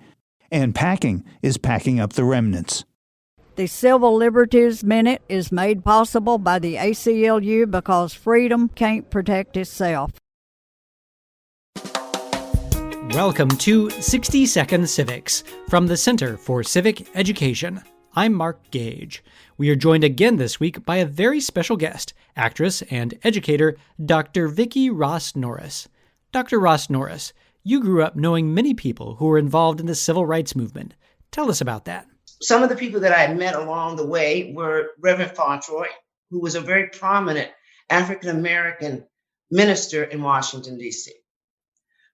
[SPEAKER 14] and packing is packing up the remnants.
[SPEAKER 15] The Civil Liberties Minute is made possible by the ACLU because freedom can't protect itself.
[SPEAKER 16] Welcome to 60-Second Civics from the Center for Civic Education. I'm Mark Gage. We are joined again this week by a very special guest, actress and educator Dr. Vicki Ross Norris. Dr. Ross Norris, you grew up knowing many people who were involved in the civil rights movement. Tell us about that.
[SPEAKER 17] Some of the people that I had met along the way were Reverend Fauntleroy, who was a very prominent African-American minister in Washington, D.C.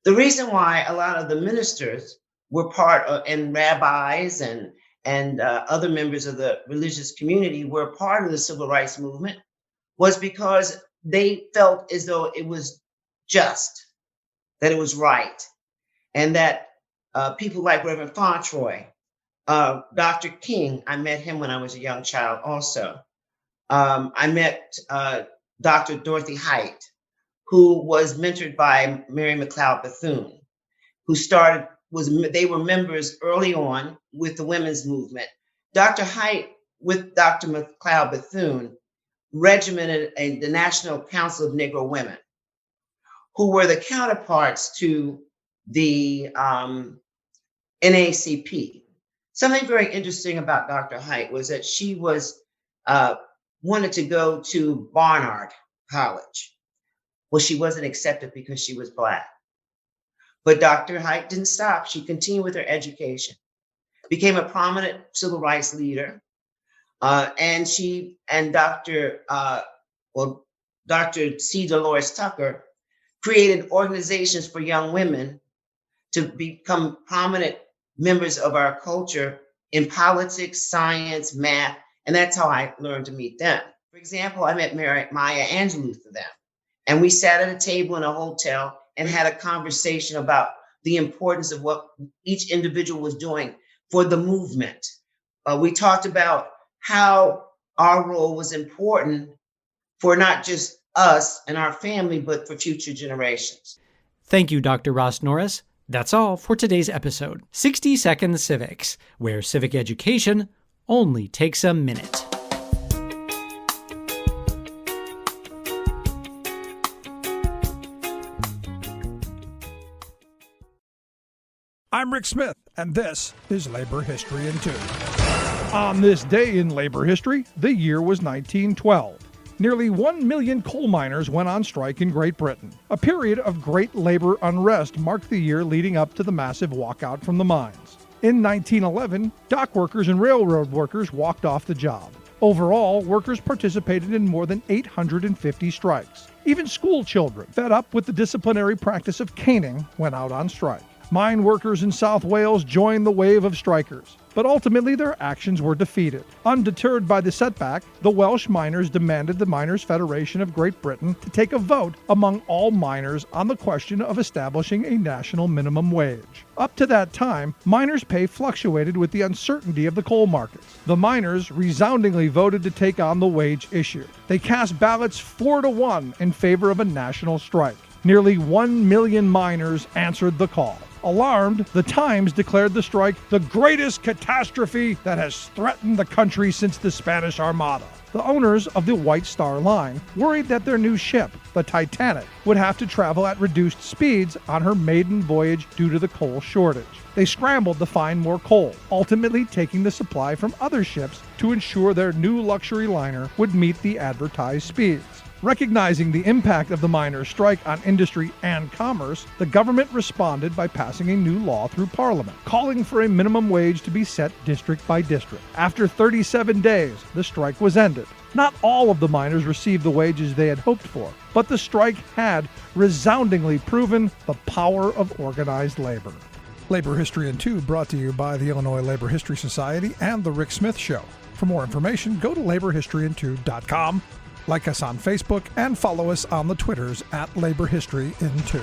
[SPEAKER 17] The reason why a lot of the ministers were part of, and rabbis and other members of the religious community were part of the civil rights movement was because they felt as though it was just, that it was right, and that people like Reverend Fauntleroy, Dr. King, I met him when I was a young child also. I met Dr. Dorothy Height, who was mentored by Mary McLeod Bethune, they were members early on with the women's movement. Dr. Height, with Dr. McLeod Bethune, regimented the National Council of Negro Women, who were the counterparts to the NAACP. Something very interesting about Dr. Height was that she wanted to go to Barnard College. Well, she wasn't accepted because she was Black. But Dr. Height didn't stop. She continued with her education, became a prominent civil rights leader, and Dr. C. Dolores Tucker created organizations for young women to become prominent members of our culture in politics, science, math, and that's how I learned to meet them. For example, I met Maya Angelou through them, and we sat at a table in a hotel and had a conversation about the importance of what each individual was doing for the movement. We talked about how our role was important for not just us and our family, but for future generations.
[SPEAKER 16] Thank you, Dr. Ross Norris. That's all for today's episode, 60 Second Civics, where civic education only takes a minute.
[SPEAKER 18] I'm Rick Smith, and this is Labor History in 2. On this day in labor history, the year was 1912. Nearly 1 million coal miners went on strike in Great Britain. A period of great labor unrest marked the year leading up to the massive walkout from the mines. In 1911, dock workers and railroad workers walked off the job. Overall, workers participated in more than 850 strikes. Even school children, fed up with the disciplinary practice of caning, went out on strike. Mine workers in South Wales joined the wave of strikers, but ultimately their actions were defeated. Undeterred by the setback, the Welsh miners demanded the Miners' Federation of Great Britain to take a vote among all miners on the question of establishing a national minimum wage. Up to that time, miners' pay fluctuated with the uncertainty of the coal markets. The miners resoundingly voted to take on the wage issue. They cast ballots 4-1 in favor of a national strike. Nearly 1 million miners answered the call. Alarmed, the Times declared the strike the greatest catastrophe that has threatened the country since the Spanish Armada. The owners of the White Star Line worried that their new ship, the Titanic, would have to travel at reduced speeds on her maiden voyage due to the coal shortage. They scrambled to find more coal, ultimately taking the supply from other ships to ensure their new luxury liner would meet the advertised speeds. Recognizing the impact of the miners' strike on industry and commerce, the government responded by passing a new law through Parliament, calling for a minimum wage to be set district by district. After 37 days, the strike was ended. Not all of the miners received the wages they had hoped for, but the strike had resoundingly proven the power of organized labor. Labor History in 2 brought to you by the Illinois Labor History Society and The Rick Smith Show. For more information, go to laborhistoryin2.com. Like us on Facebook and follow us on the Twitters at Labor History in 2.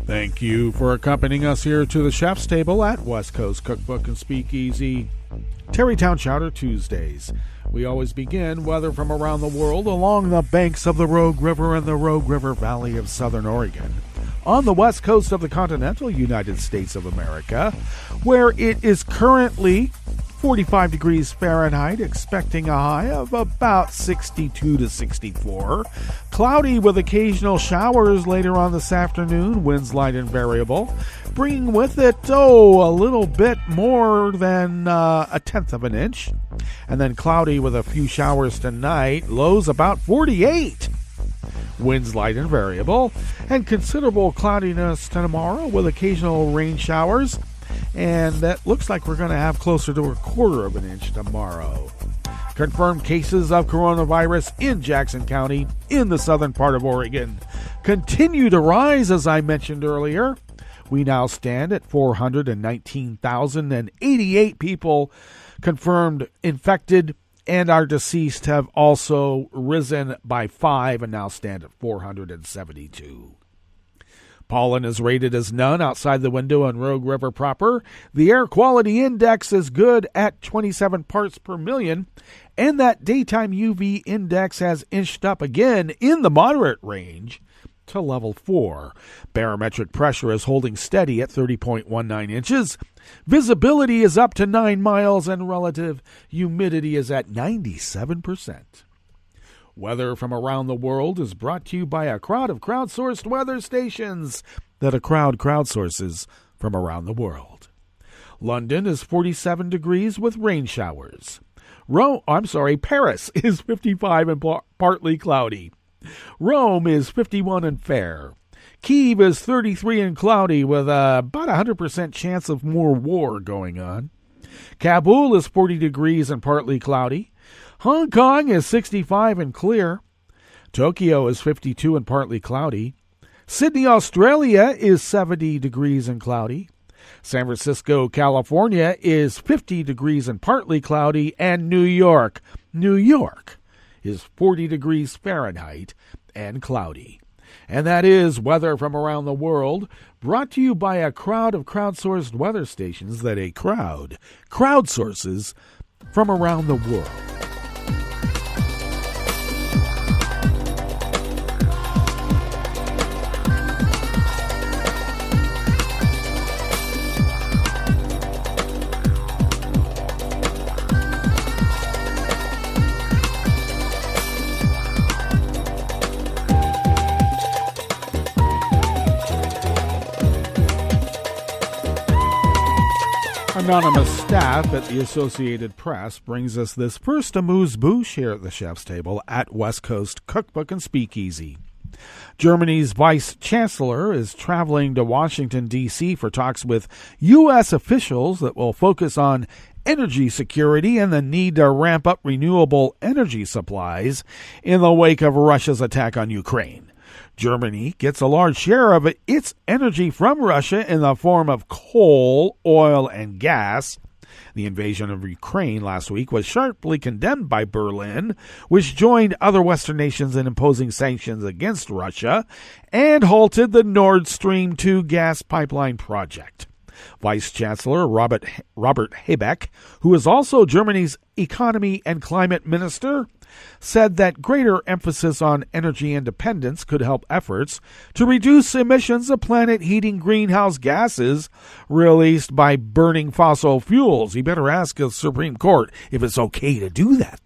[SPEAKER 7] Thank you for accompanying us here to the chef's table at West Coast Cookbook and Speakeasy. Tarrytown Chowder Tuesdays. We always begin, weather from around the world, along the banks of the Rogue River and the Rogue River Valley of Southern Oregon, on the west coast of the continental United States of America, where it is currently 45 degrees Fahrenheit, expecting a high of about 62 to 64. Cloudy with occasional showers later on this afternoon, winds light and variable, bringing with it, a little bit more than a tenth of an inch. And then cloudy with a few showers tonight, lows about 48. Winds light and variable, and considerable cloudiness tomorrow with occasional rain showers. And that looks like we're going to have closer to a quarter of an inch tomorrow. Confirmed cases of coronavirus in Jackson County in the southern part of Oregon continue to rise, as I mentioned earlier. We now stand at 419,088 people confirmed infected, and our deceased have also risen by 5 and now stand at 472. Pollen is rated as none outside the window on Rogue River proper. The air quality index is good at 27 parts per million, and that daytime UV index has inched up again in the moderate range to level 4. Barometric pressure is holding steady at 30.19 inches. Visibility is up to 9 miles, and relative humidity is at 97%. Weather from around the world is brought to you by a crowd of crowdsourced weather stations that a crowd crowdsources from around the world. London is 47 degrees with rain showers. Paris is 55 and partly cloudy. Rome is 51 and fair. Kyiv is 33 and cloudy with about a 100% chance of more war going on. Kabul is 40 degrees and partly cloudy. Hong Kong is 65 and clear. Tokyo is 52 and partly cloudy. Sydney, Australia is 70 degrees and cloudy. San Francisco, California is 50 degrees and partly cloudy. And New York is 40 degrees Fahrenheit and cloudy. And that is Weather from Around the World, brought to you by a crowd of crowdsourced weather stations that a crowd crowdsources from around the world. Anonymous staff at the Associated Press brings us this first amuse-bouche here at the chef's table at West Coast Cookbook and Speakeasy. Germany's vice chancellor is traveling to Washington, D.C. for talks with U.S. officials that will focus on energy security and the need to ramp up renewable energy supplies in the wake of Russia's attack on Ukraine. Germany gets a large share of its energy from Russia in the form of coal, oil, and gas. The invasion of Ukraine last week was sharply condemned by Berlin, which joined other Western nations in imposing sanctions against Russia and halted the Nord Stream 2 gas pipeline project. Vice Chancellor Robert Habeck, who is also Germany's economy and climate minister, said that greater emphasis on energy independence could help efforts to reduce emissions of planet-heating greenhouse gases released by burning fossil fuels. You better ask the Supreme Court if it's okay to do that.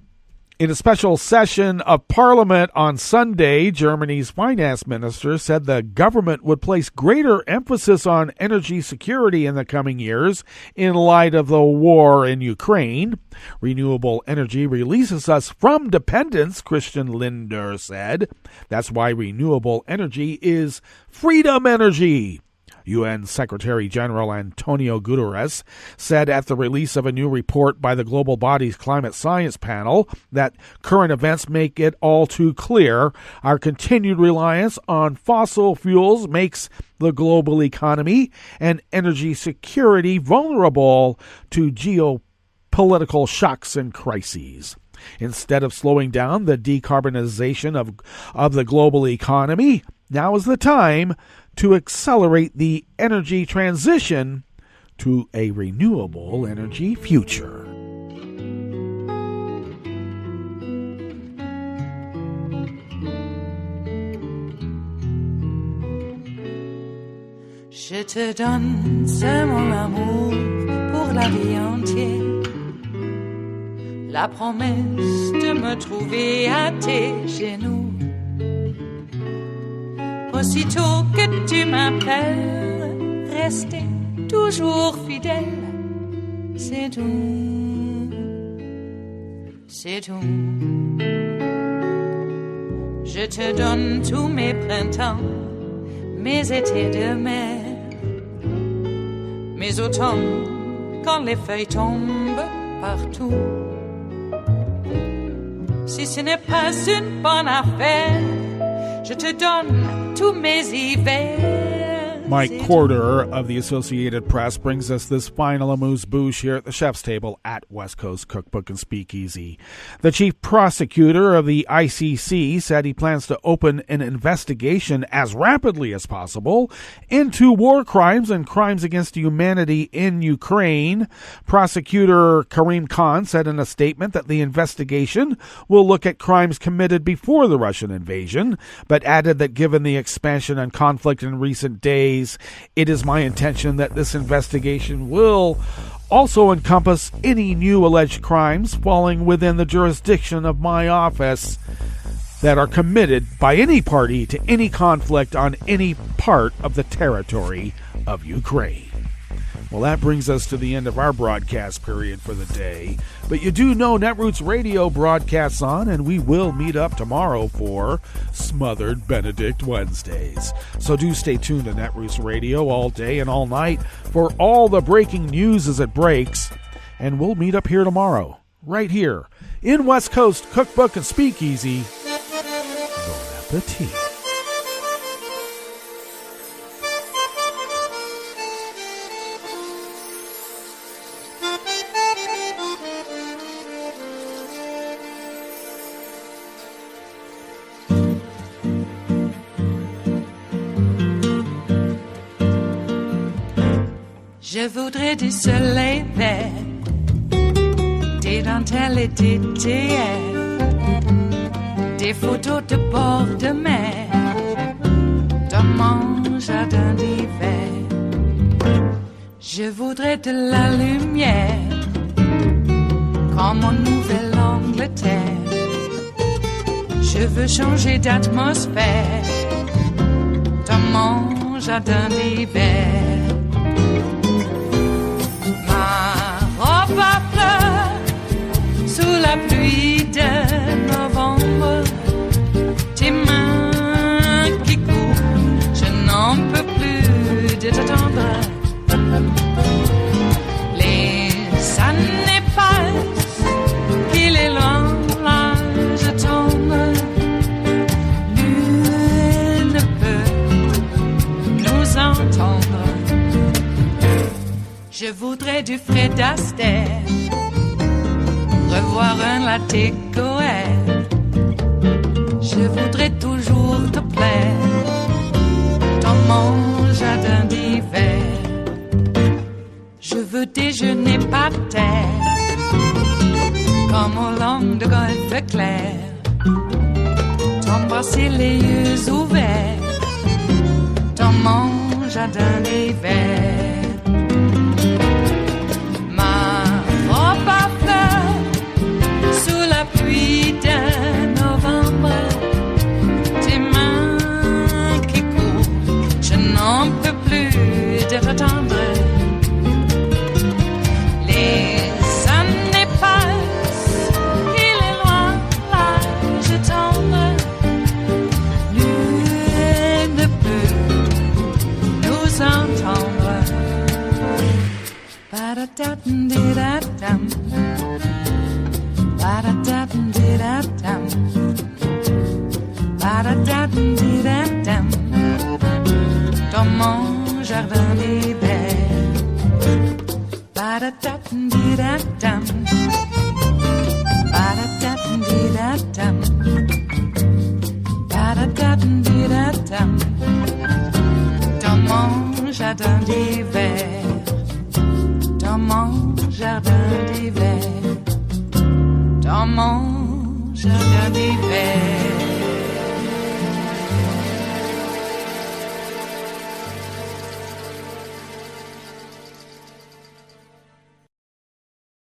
[SPEAKER 7] In a special session of Parliament on Sunday, Germany's finance minister said the government would place greater emphasis on energy security in the coming years in light of the war in Ukraine. Renewable energy releases us from dependence, Christian Lindner said. That's why renewable energy is freedom energy. UN Secretary General Antonio Guterres said at the release of a new report by the global body's climate science panel that current events make it all too clear our continued reliance on fossil fuels makes the global economy and energy security vulnerable to geopolitical shocks and crises. Instead of slowing down the decarbonization of the global economy, now is the time to accelerate the energy transition to a renewable energy future.
[SPEAKER 2] Je te donne c'est mon amour pour la vie entière. La promesse de me trouver à tes genoux. Aussitôt que tu m'appelles, rester toujours fidèle, c'est tout, c'est tout. Je te donne tous mes printemps, mes étés de mer, mes automnes quand les feuilles tombent partout. Si ce n'est pas une bonne affaire, je te donne tous mes hivers.
[SPEAKER 7] Mike Corder of the Associated Press brings us this final amuse-bouche here at the chef's table at West Coast Cookbook and Speakeasy. The chief prosecutor of the ICC said he plans to open an investigation as rapidly as possible into war crimes and crimes against humanity in Ukraine. Prosecutor Karim Khan said in a statement that the investigation will look at crimes committed before the Russian invasion, but added that given the expansion and conflict in recent days, it is my intention that this investigation will also encompass any new alleged crimes falling within the jurisdiction of my office that are committed by any party to any conflict on any part of the territory of Ukraine. Well, that brings us to the end of our broadcast period for the day. But you do know Netroots Radio broadcasts on, and we will meet up tomorrow for Smothered Benedict Wednesdays. So do stay tuned to Netroots Radio all day and all night for all the breaking news as it breaks. And we'll meet up here tomorrow, right here, in West Coast Cookbook and Speakeasy. Bon appetit.
[SPEAKER 2] Je voudrais du soleil vert, des dentelles et des théâtres, des photos de bord de mer, dans mon jardin d'hiver. Je voudrais de la lumière, comme en Nouvelle-Angleterre. Je veux changer d'atmosphère, dans mon jardin d'hiver. Ma fleur sous la pluie de novembre, tes mains qui courent, je n'en peux plus de t'attendre. Les années passent, qu'il est loin, là je tombe. Nul ne peut nous entendre. Je voudrais du Fred Astaire, revoir un latte Goël. Je voudrais toujours te plaire, dans mon jardin d'hiver. Je veux déjeuner par terre, comme au long de golfe clair, t'embrasser les yeux ouverts, dans mon jardin d'hiver. Pluie de novembre, tes mains qui courent, je n'en peux plus de t'attendre. Les années passent, il est loin, là je tombe. Nul ne peut nous entendre. Ba-da-da-dum-di-da-dum. Ba-da-da-dum-di-da-dum. Ba-da-da-dum-di-da-dum. Dans mon jardin d'hiver. Ba-da-da-dum-di-da-dum. Ba-da-da-dum-di-da-dum. Ba-da-da-dum-di-da-dum. Dans mon jardin d'hiver. Dans mon jardin d'hiver. Dans mon jardin d'hiver.